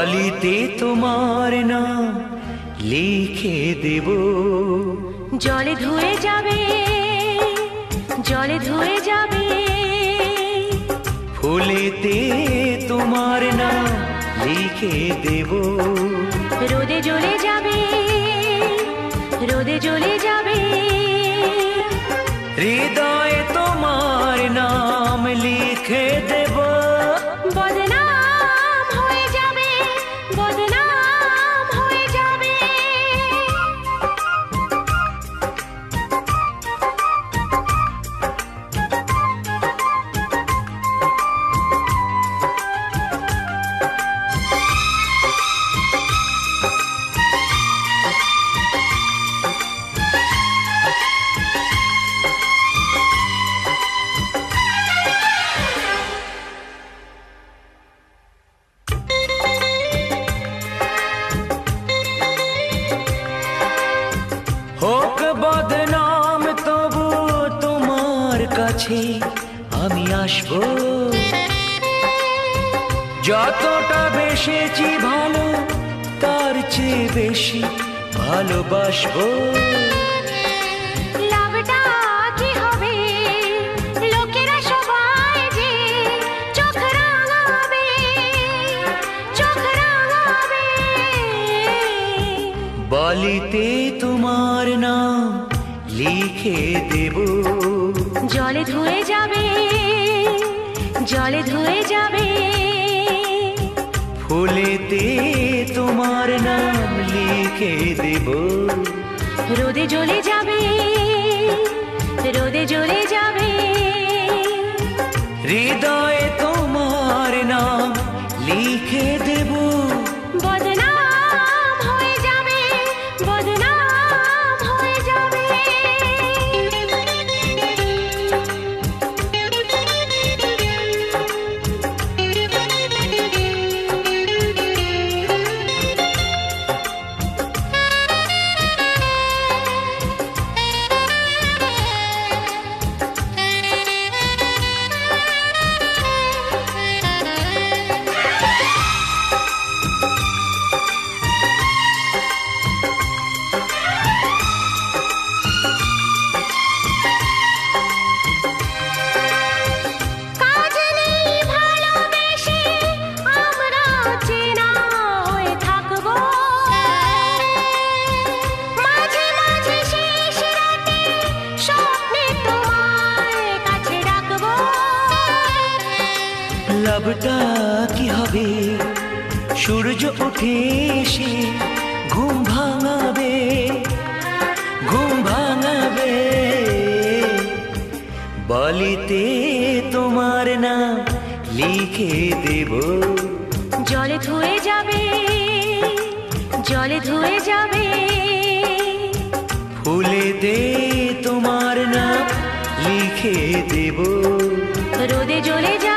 বালিতে তোমার নাম লিখে দেব। জলে ধুয়ে যাবে, জলে ধুয়ে যাবে। ফুলেতে তোমার নাম লিখে দেব। রোদে জ্বলে যাবে, রোদে জ্বলে যাবে। হৃদয়ে তোমার নাম লিখে দেব। বদনাম হয়ে যাবে, বদনাম হয়ে যাবে। হোক বদনাম তবু তোমার কাছে আমি আসবো। যতটা বেসেছি ভালো তার চেয়ে বেশি ভালোবাসবো। লাভটা কি হবে? লোকেরা সবাই যে চোখ রাঙাবে, চোখ রাঙাবে। বালিতে তোমার নাম লিখে দেব। জলে ধুয়ে যাবে, জলে ধুয়ে যাবে। ফুলেতে তোমার নাম লিখে দেব। রোদে জ্বলে যাবে, রোদে জ্বলে যাবে। হৃদয়ে তোমার নাম লিখে দেব। বদনাম হয়ে যাবে, বদনাম হয়ে যাবে। কাজ নেই ভালোবেসে আমরা চেনা হয়ে থাকবো। মাঝে মাঝে শেষ রাতে স্বপ্নে তোমায় কাছে রাখবো। লাভটা কি হবে? সূর্য উঠে এসে ঘুম ভাঙাবে, ঘুম ভাঙাবে। বালিতে তোমার নাম লিখে দেব। জলে ধুয়ে যাবে, জলে ধুয়ে যাবে। ফুলেতে তোমার নাম লিখে দেব। রোদে জ্বলে যাবে।